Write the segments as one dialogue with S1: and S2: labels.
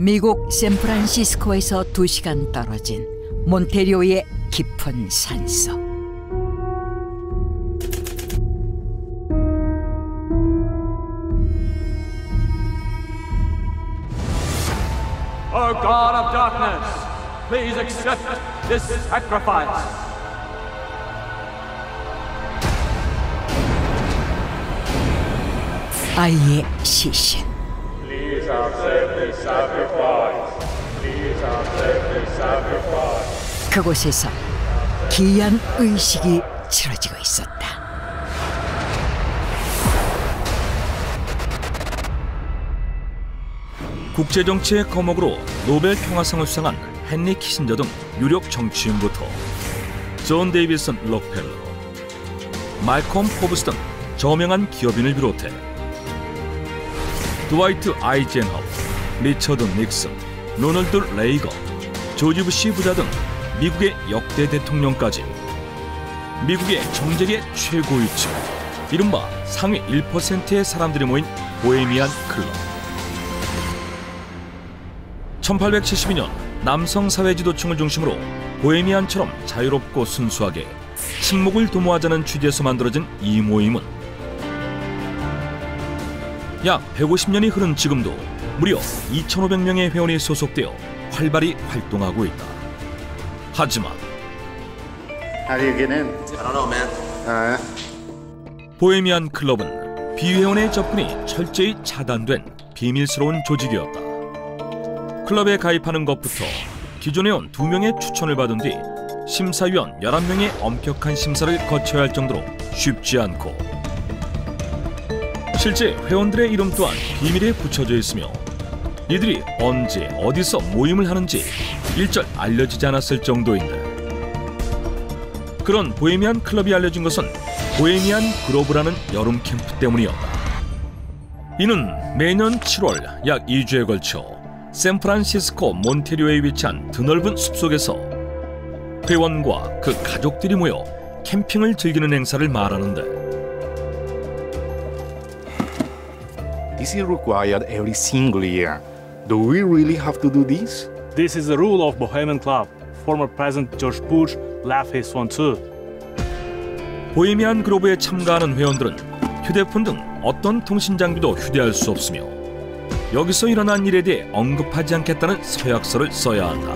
S1: 미국 샌프란시스코에서 2시간 떨어진 몬테리오의 깊은 산속.
S2: O God of darkness, please accept this sacrifice.
S1: 아이의 시신.
S3: Please accept this sacrifice. Please accept this sacrifice.
S1: 그곳에서 기이한 의식이 치러지고 있었다.
S4: 국제정치의 거목으로 노벨 평화상을 수상한 헨리 키신저 등 유력 정치인부터 존 데이비슨 록펠러, 말콤 포브스 등 저명한 기업인을 비롯해 드와이트 아이젠하워, 리처드 닉슨, 로널드 레이건, 조지 부시 부자 등 미국의 역대 대통령까지 미국의 정재계 최고위층, 이른바 상위 1%의 사람들이 모인 보헤미안 클럽. 1872년 남성 사회 지도층을 중심으로 보헤미안처럼 자유롭고 순수하게 친목을 도모하자는 취지에서 만들어진 이 모임은 약 150년이 흐른 지금도 무려 2,500명의 회원이 소속되어 활발히 활동하고 있다. 하지만
S5: How do you get in?
S3: I don't know, man.
S4: 보헤미안 클럽은 비회원의 접근이 철저히 차단된 비밀스러운 조직이었다. 클럽에 가입하는 것부터 기존 회원 2명의 추천을 받은 뒤 심사위원 11명의 엄격한 심사를 거쳐야 할 정도로 쉽지 않고, 실제 회원들의 이름 또한 비밀에 붙여져 있으며 이들이 언제 어디서 모임을 하는지 일절 알려지지 않았을 정도인데, 그런 보헤미안 클럽이 알려진 것은 보헤미안 그로브라는 여름 캠프 때문이었다. 이는 매년 7월 약 2주에 걸쳐 샌프란시스코 몬테리오에 위치한 드넓은 숲속에서 회원과 그 가족들이 모여 캠핑을 즐기는 행사를 말하는데,
S5: This is required every single year. Do we really have to do this?
S6: This is the rule of Bohemian Club. Former President George Bush left his one too.
S4: 보헤미안 그로브에 참가하는 회원들은 휴대폰 등 어떤 통신 장비도 휴대할 수 없으며 여기서 일어난 일에 대해 언급하지 않겠다는 서약서를 써야 한다.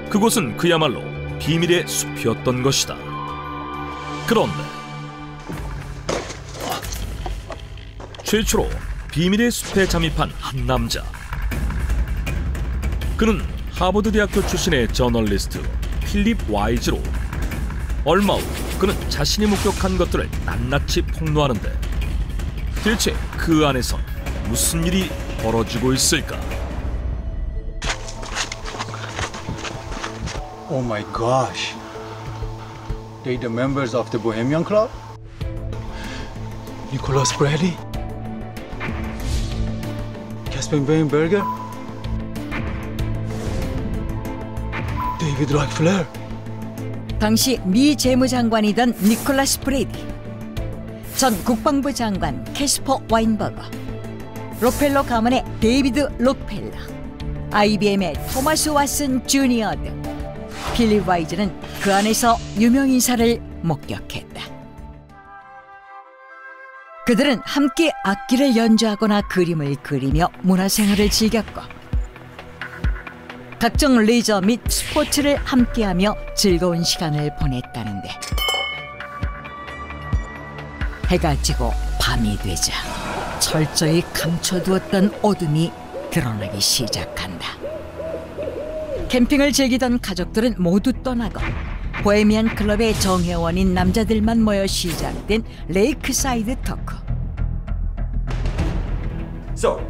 S4: 그곳은 그야말로 비밀의 숲이었던 것이다. 그런데 최초로 비밀의 숲에 잠입한 한 남자. 그는 하버드 대학교 출신의 저널리스트 필립 와이즈로 얼마 후 그는 자신이 목격한 것들을 낱낱이 폭로하는데, 대체 그 안에선 무슨 일이 벌어지고 있을까?
S7: Oh my gosh. They the members of the Bohemian Club? Nicholas Brady? Caspar Weinberger? David Rockefeller?
S1: 당시 미 재무장관이던 니콜라스 브레이디, 전 국방부 장관 캐스퍼 와인버거, 록펠러 가문의 데이비드 록펠러, IBM의 토마스 왓슨 주니어 등 필립 와이즈는 그 안에서 유명 인사를 목격했다. 그들은 함께 악기를 연주하거나 그림을 그리며 문화생활을 즐겼고 각종 레저 및 스포츠를 함께하며 즐거운 시간을 보냈다는데, 해가 지고 밤이 되자 철저히 감춰두었던 어둠이 드러나기 시작한다. 캠핑을 즐기던 가족들은 모두 떠나고 보헤미안 클럽의 정회원인 남자들만 모여 시작된 레이크사이드 토크.
S8: So,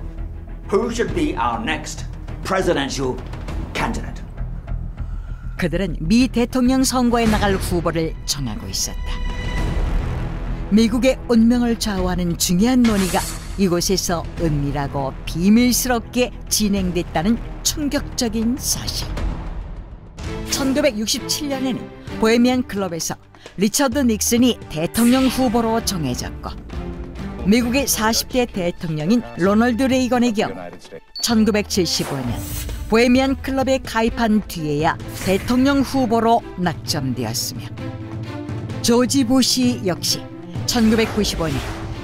S8: who should be our next presidential candidate?
S1: 그들은 미 대통령 선거에 나갈 후보를 정하고 있었다. 미국의 운명을 좌우하는 중요한 논의가 이곳에서 은밀하고 비밀스럽게 진행됐다는 충격적인 사실. 1967년에는 보헤미안 클럽에서 리처드 닉슨이 대통령 후보로 정해졌고 미국의 40대 대통령인 로널드 레이건의 경우 1975년 보헤미안 클럽에 가입한 뒤에야 대통령 후보로 낙점되었으며 조지 부시 역시 1995년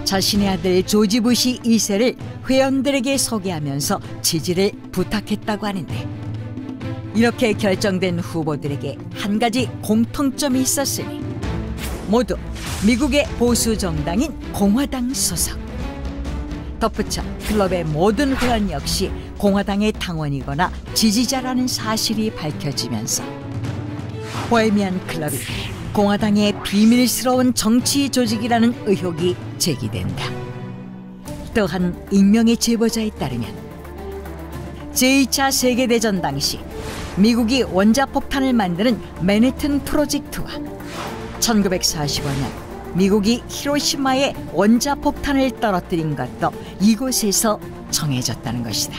S1: 자신의 아들 조지 부시 2세를 회원들에게 소개하면서 지지를 부탁했다고 하는데, 이렇게 결정된 후보들에게 한 가지 공통점이 있었으니 모두 미국의 보수 정당인 공화당 소속. 덧붙여 클럽의 모든 회원 역시 공화당의 당원이거나 지지자라는 사실이 밝혀지면서 보헤미안 클럽이 공화당의 비밀스러운 정치 조직이라는 의혹이 제기된다. 또한 익명의 제보자에 따르면 제2차 세계대전 당시 미국이 원자폭탄을 만드는 맨해튼 프로젝트와 1945년 미국이 히로시마에 원자폭탄을 떨어뜨린 것도 이곳에서 정해졌다는 것이다.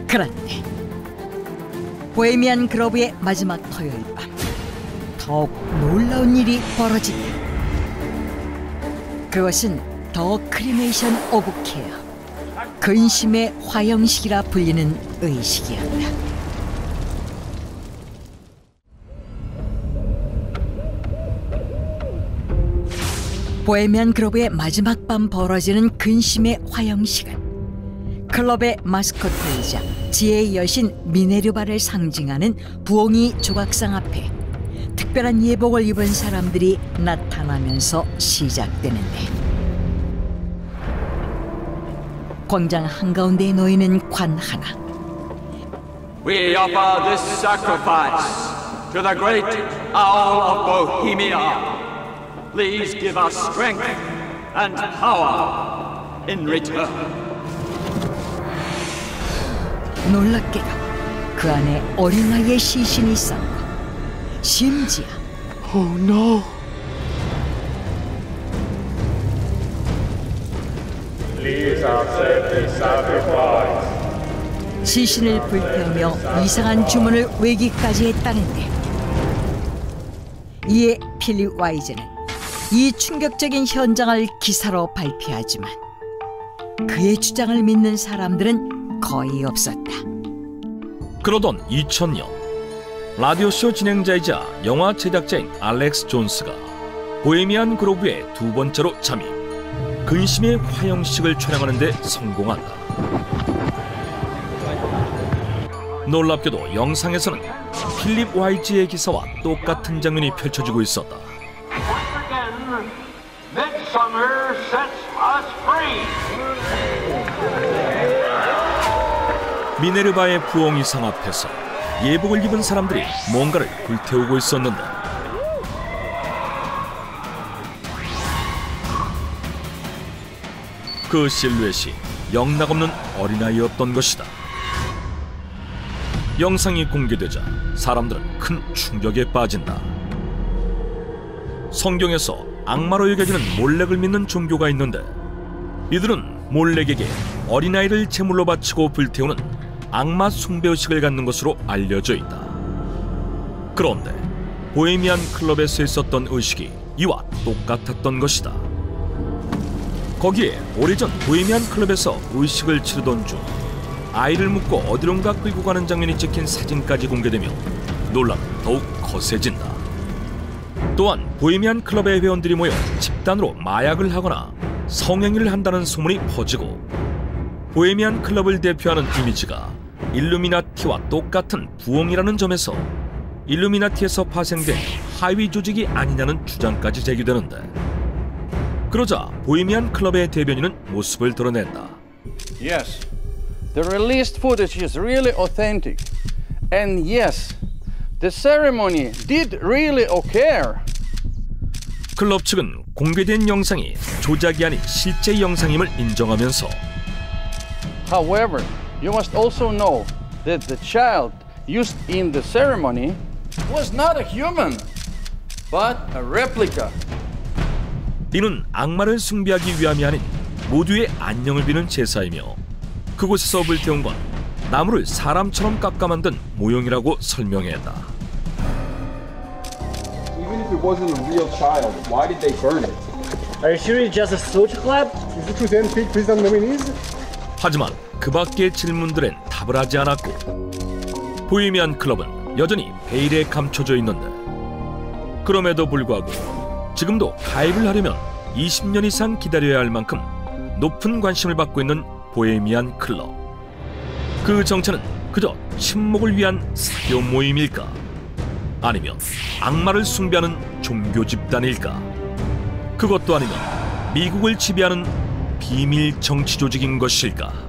S1: 그런데 보헤미안 그로브의 마지막 토요일 밤 더욱 놀라운 일이 벌어진다. 그것은 더 크리메이션 오브 케어, 근심의 화형식이라 불리는 의식이었다. 보헤미안 그로브의 마지막 밤 벌어지는 근심의 화형식은 클럽의 마스코트이자 지혜의 여신 미네르바를 상징하는 부엉이 조각상 앞에 특별한 예복을 입은 사람들이 나타나면서 시작되는데, 광장 한가운데에 놓이는 관 하나.
S2: We offer this sacrifice to the great owl of Bohemia. Please give us strength and power in return.
S1: 놀랍게도 그 안에 어린아이의 시신이 있었고, 심지어
S5: Oh no.
S3: Please accept this sacrifice.
S1: 시신을 불태우며 이상한 주문을 외기까지 했다는데, 이에 필립 와이즈는 이 충격적인 현장을 기사로 발표하지만 그의 주장을 믿는 사람들은 거의 없었다.
S4: 그러던 2000년 라디오쇼 진행자이자 영화 제작자인 알렉스 존스가 보헤미안 그로브에 두 번째로 잠입, 근심의 화형식을 촬영하는 데 성공한다. 놀랍게도 영상에서는 필립 와이즈의 기사와 똑같은 장면이 펼쳐지고 있었다. 미네르바의 부엉이상 앞에서 예복을 입은 사람들이 뭔가를 불태우고 있었는데, 그 실루엣이 영락없는 어린아이였던 것이다. 영상이 공개되자 사람들은 큰 충격에 빠진다. 성경에서 악마로 여겨지는 몰렉을 믿는 종교가 있는데, 이들은 몰렉에게 어린아이를 제물로 바치고 불태우는 악마 숭배의식을 갖는 것으로 알려져 있다. 그런데 보헤미안 클럽에서 있었던 의식이 이와 똑같았던 것이다. 거기에 오래전 보헤미안 클럽에서 의식을 치르던 중 아이를 묶고 어디론가 끌고 가는 장면이 찍힌 사진까지 공개되며 논란은 더욱 거세진다. 또한 보헤미안 클럽의 회원들이 모여 집단으로 마약을 하거나 성행위를 한다는 소문이 퍼지고, 보헤미안 클럽을 대표하는 이미지가 일루미나티와 똑같은 부엉이라는 점에서 일루미나티에서 파생된 하위 조직이 아니냐는 주장까지 제기되는데, 그러자 보헤미안 클럽의 대변인은 모습을 드러낸다.
S9: Yes, the released footage is really authentic, and yes, the ceremony did really occur.
S4: 클럽 측은 공개된 영상이 조작이 아닌 실제 영상임을 인정하면서,
S9: However, you must also know that the child used in the ceremony was not a human, but a replica.
S4: 이는 악마를 숭배하기 위함이 아닌 모두의 안녕을 비는 제사이며, 그곳에서 불태운 건 나무를 사람처럼 깎아 만든 모형이라고 설명했다.
S10: Even if it wasn't a real child, why did they burn it?
S11: Are you sure it's just a social club?
S10: Is the truth and please don't know it is?
S4: 하지만 그 밖의 질문들엔 답을 하지 않았고 보헤미안 클럽은 여전히 베일에 감춰져 있는데 그럼에도 불구하고 지금도 가입을 하려면 20년 이상 기다려야 할 만큼 높은 관심을 받고 있는 보헤미안 클럽. 그 정체는 그저 친목을 위한 사교 모임일까? 아니면 악마를 숭배하는 종교 집단일까? 그것도 아니면 미국을 지배하는 비밀 정치 조직인 것일까?